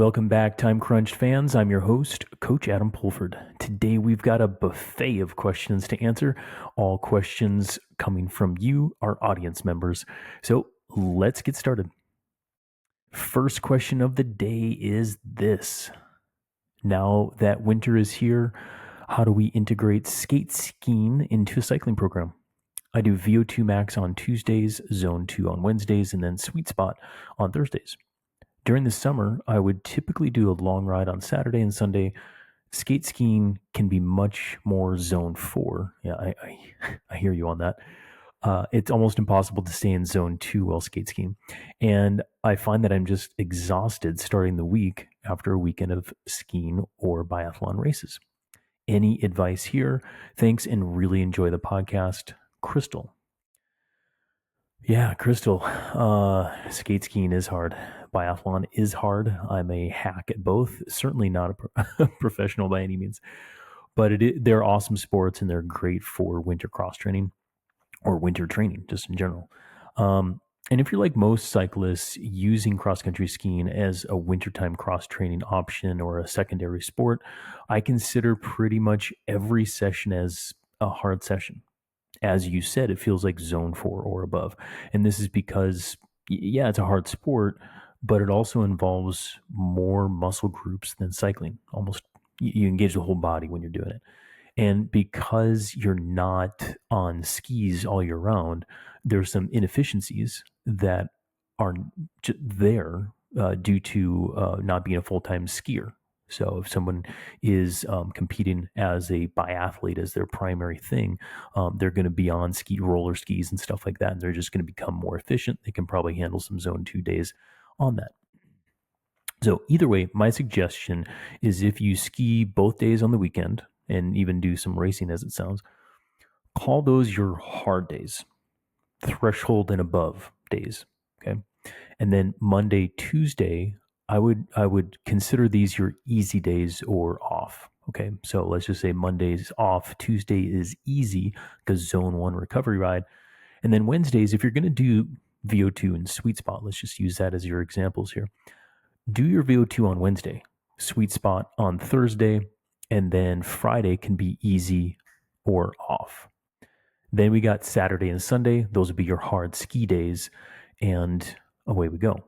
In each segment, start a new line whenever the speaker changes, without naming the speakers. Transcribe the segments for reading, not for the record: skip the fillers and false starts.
Welcome back, Time Crunched fans. I'm your host, Coach Adam Pulford. Today we've got a buffet of questions to answer, all questions coming from you, our audience members. So let's get started. First question of the day is this. Now that winter is here, how do we integrate skate skiing into a cycling program? I do VO2 max on Tuesdays, Zone 2 on Wednesdays, and then Sweet Spot on Thursdays. During the summer, I would typically do a long ride on Saturday and Sunday. Skate skiing can be much more Zone 4. Yeah, I hear you on that. It's almost impossible to stay in Zone 2 while skate skiing. And I find that I'm just exhausted starting the week after a weekend of skiing or biathlon races. Any advice here? Thanks and really enjoy the podcast. Crystal. Yeah, Crystal, skate skiing is hard. Biathlon is hard. I'm a hack at both. Certainly not a professional by any means, but they're awesome sports and they're great for winter cross training or winter training just in general. And if you're like most cyclists, using cross-country skiing as a wintertime cross-training option or a secondary sport, I consider pretty much every session as a hard session. As you said, it feels like Zone 4 or above. And this is because, yeah, it's a hard sport, but it also involves more muscle groups than cycling. Almost, you engage the whole body when you're doing it. And because you're not on skis all year round, there's some inefficiencies that are there due to not being a full-time skier. So if someone is competing as a biathlete as their primary thing, they're going to be on roller skis and stuff like that, and they're just going to become more efficient. They can probably handle some Zone 2 days on that. So either way, my suggestion is if you ski both days on the weekend and even do some racing as it sounds, call those your hard days, threshold and above days, okay? And then Monday, Tuesday, I would consider these your easy days or off. Okay, so let's just say Monday's off, Tuesday is easy because Zone 1 recovery ride. And then Wednesdays, if you're going to do VO2 and Sweet Spot, let's just use that as your examples here. Do your VO2 on Wednesday, Sweet Spot on Thursday, and then Friday can be easy or off. Then we got Saturday and Sunday. Those would be your hard ski days, and away we go.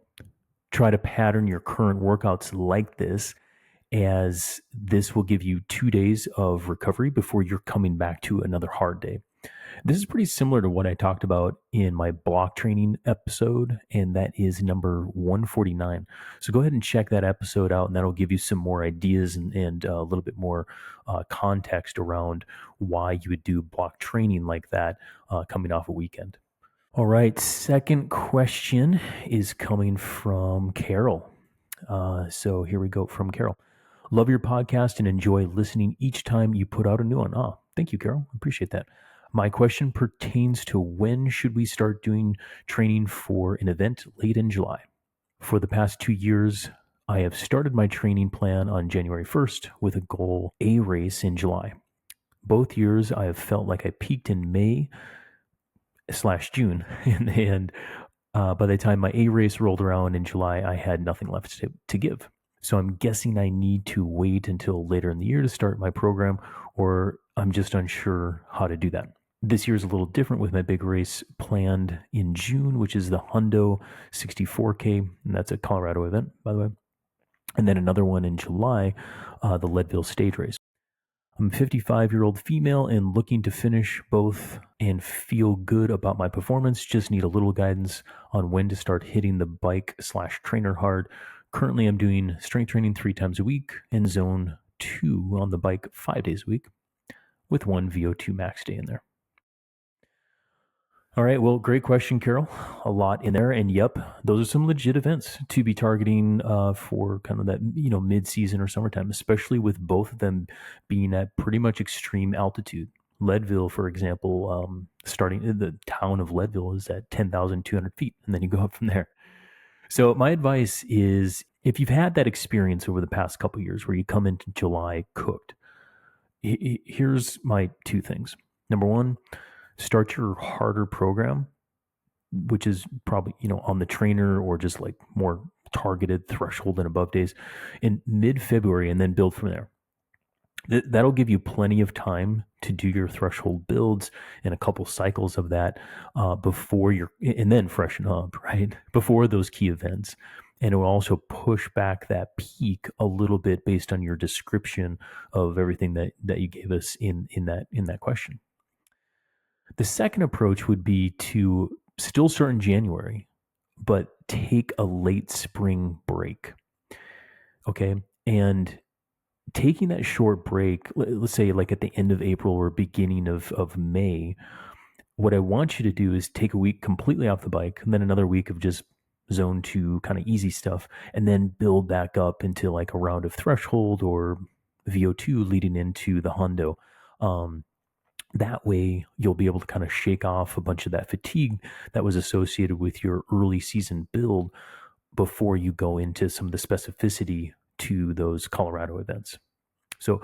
Try to pattern your current workouts like this, as this will give you 2 days of recovery before you're coming back to another hard day. This is pretty similar to what I talked about in my block training episode, and that is number 149. So go ahead and check that episode out, and that'll give you some more ideas and a little bit more context around why you would do block training like that coming off a weekend. All right, second question is coming from Carol. So here we go from Carol. Love your podcast and enjoy listening each time you put out a new one. Thank you, Carol. Appreciate that. My question pertains to when should we start doing training for an event late in July? For the past 2 years, I have started my training plan on January 1st with a goal A race in July. Both years, I have felt like I peaked in May/June, and by the time my A race rolled around in July, I had nothing left to give. So I'm guessing I need to wait until later in the year to start my program, or I'm just unsure how to do that. This year is a little different with my big race planned in June, which is the Hundo 64K, and that's a Colorado event, by the way. And then another one in July, the Leadville stage race. I'm a 55-year-old female and looking to finish both and feel good about my performance. Just need a little guidance on when to start hitting the bike/trainer hard. Currently, I'm doing strength training 3 times a week and Zone 2 on the bike 5 days a week with 1 VO2 max day in there. All right, well, great question, Carol. A lot in there, and yep, those are some legit events to be targeting for kind of that mid-season or summertime, especially with both of them being at pretty much extreme altitude. Leadville, for example, starting in the town of Leadville is at 10,200 feet, and then you go up from there. So my advice is, if you've had that experience over the past couple of years where you come into July cooked, here's my 2 things. Number 1, start your harder program which is probably, on the trainer or just like more targeted threshold and above days in mid-February, and then build from there. That'll give you plenty of time to do your threshold builds and a couple cycles of that and then freshen up, right? Before those key events. And it will also push back that peak a little bit based on your description of everything that you gave us in that question. The second approach would be to still start in January, but take a late spring break. Okay. And taking that short break, let's say like at the end of April or beginning of May, what I want you to do is take a week completely off the bike and then another week of just zone 2 kind of easy stuff, and then build back up into like a round of threshold or VO2 leading into the hundo. That way you'll be able to kind of shake off a bunch of that fatigue that was associated with your early season build before you go into some of the specificity to those Colorado events. So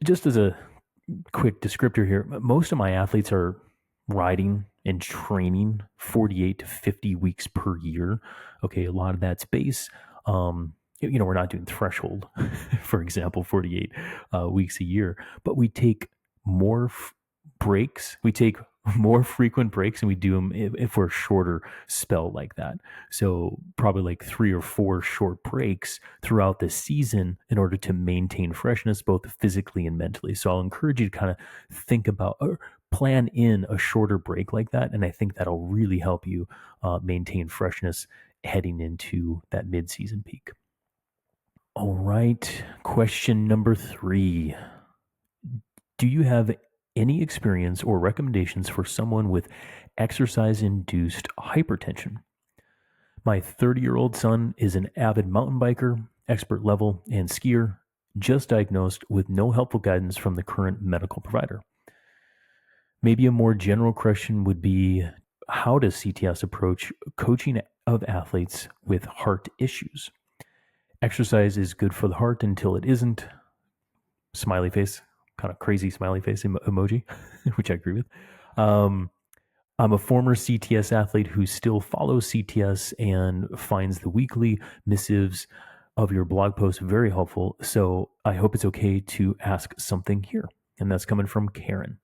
just as a quick descriptor here, most of my athletes are riding and training 48 to 50 weeks per year. Okay, a lot of that's base. We're not doing threshold, for example, 48 weeks a year, but we take more breaks. We take more frequent breaks, and we do them if we're a shorter spell like that. So probably like 3 or 4 short breaks throughout the season in order to maintain freshness, both physically and mentally. So I'll encourage you to kind of think about or plan in a shorter break like that. And I think that'll really help you maintain freshness heading into that mid-season peak. All right. Question number 3. Do you have any experience or recommendations for someone with exercise-induced hypertension? My 30-year-old son is an avid mountain biker, expert level, and skier, just diagnosed with no helpful guidance from the current medical provider. Maybe a more general question would be, how does CTS approach coaching of athletes with heart issues? Exercise is good for the heart until it isn't. Smiley face. Kind of crazy smiley face emoji, which I agree with. I'm a former CTS athlete who still follows CTS and finds the weekly missives of your blog post very helpful. So I hope it's okay to ask something here. And that's coming from Karen.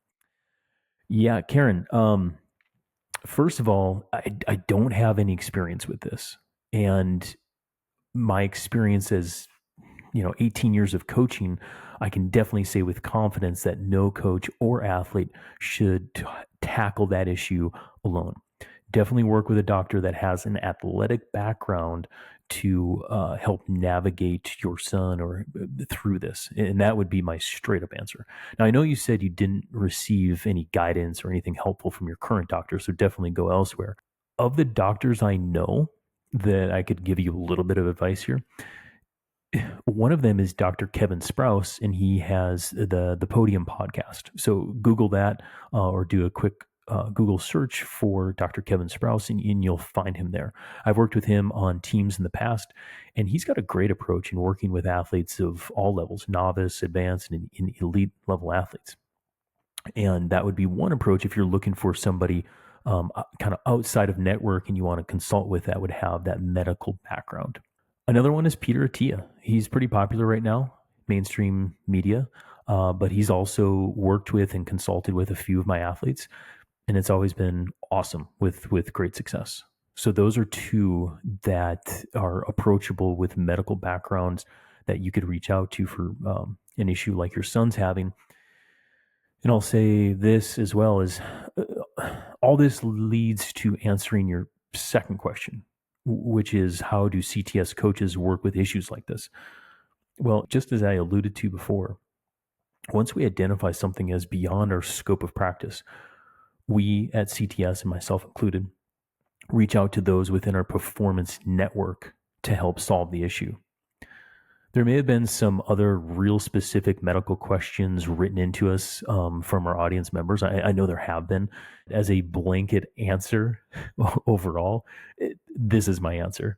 Yeah, Karen. First of all, I don't have any experience with this. And my experience as 18 years of coaching, I can definitely say with confidence that no coach or athlete should tackle that issue alone. Definitely work with a doctor that has an athletic background to help navigate your son or through this. And that would be my straight up answer. Now, I know you said you didn't receive any guidance or anything helpful from your current doctor, so definitely go elsewhere. Of the doctors I know that I could give you a little bit of advice here, one of them is Dr. Kevin Sprouse, and he has the Podium podcast. So Google that or do a quick Google search for Dr. Kevin Sprouse, and you'll find him there. I've worked with him on teams in the past, and he's got a great approach in working with athletes of all levels, novice, advanced, and elite level athletes. And that would be one approach if you're looking for somebody kind of outside of network and you want to consult with that would have that medical background. Another one is Peter Attia. He's pretty popular right now, mainstream media, but he's also worked with and consulted with a few of my athletes, and it's always been awesome with great success. So those are 2 that are approachable with medical backgrounds that you could reach out to for an issue like your son's having. And I'll say this as well as all this leads to answering your second question, which is, how do CTS coaches work with issues like this? Well, just as I alluded to before, once we identify something as beyond our scope of practice, we at CTS, and myself included, reach out to those within our performance network to help solve the issue. There may have been some other real specific medical questions written into us from our audience members. I know there have been. As a blanket answer overall, this is my answer.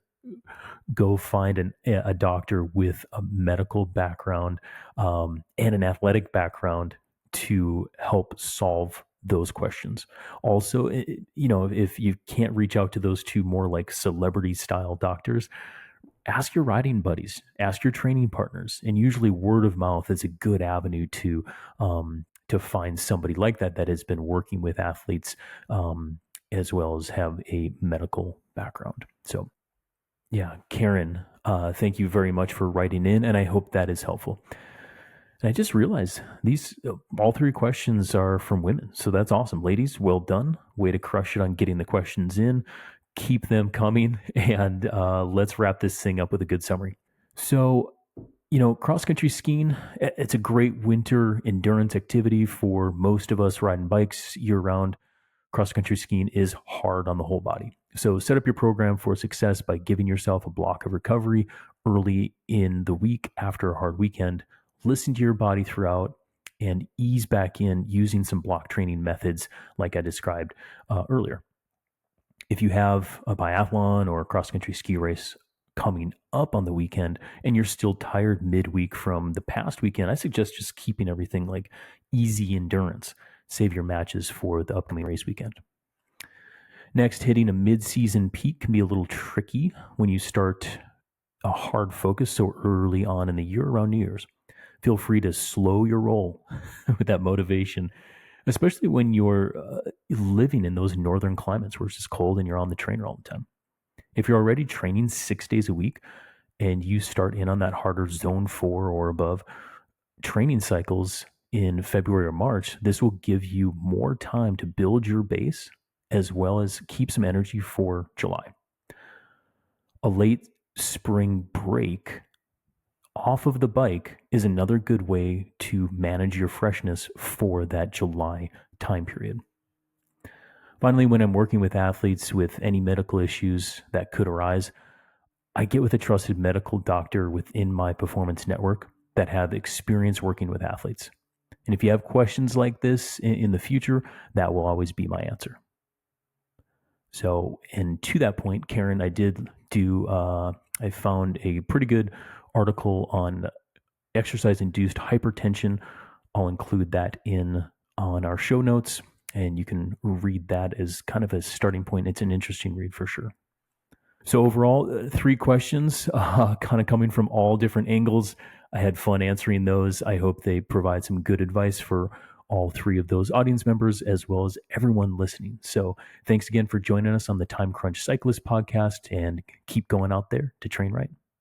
Go find a doctor with a medical background and an athletic background to help solve those questions. Also, if you can't reach out to those two more like celebrity style doctors, ask your riding buddies, ask your training partners, and usually word of mouth is a good avenue to find somebody like that that has been working with athletes, as well as have a medical background. So, yeah, Karen, thank you very much for writing in, and I hope that is helpful. And I just realized these all three questions are from women, so that's awesome, ladies. Well done, way to crush it on getting the questions in. Keep them coming, and let's wrap this thing up with a good summary. So, cross country skiing, it's a great winter endurance activity for most of us riding bikes year round. Cross country skiing is hard on the whole body. So, set up your program for success by giving yourself a block of recovery early in the week after a hard weekend. Listen to your body throughout and ease back in using some block training methods like I described earlier. If you have a biathlon or a cross country ski race coming up on the weekend and you're still tired midweek from the past weekend, I suggest just keeping everything like easy endurance. Save your matches for the upcoming race weekend. Next, hitting a mid-season peak can be a little tricky when you start a hard focus so early on in the year around New Year's. Feel free to slow your roll with that motivation, especially when you're living in those northern climates where it's just cold and you're on the trainer all the time. If you're already training 6 days a week and you start in on that harder zone 4 or above training cycles in February or March, this will give you more time to build your base as well as keep some energy for July. A late spring break off of the bike is another good way to manage your freshness for that July time period. Finally, when I'm working with athletes with any medical issues that could arise, I get with a trusted medical doctor within my performance network that have experience working with athletes. And if you have questions like this in the future, that will always be my answer. So, and to that point, Karen, I found a pretty good article on exercise-induced hypertension. I'll include that on our show notes, and you can read that as kind of a starting point. It's an interesting read for sure. So overall, 3 questions, kind of coming from all different angles. I had fun answering those. I hope they provide some good advice for all 3 of those audience members, as well as everyone listening. So thanks again for joining us on the Time Crunch Cyclist podcast, and keep going out there to train right.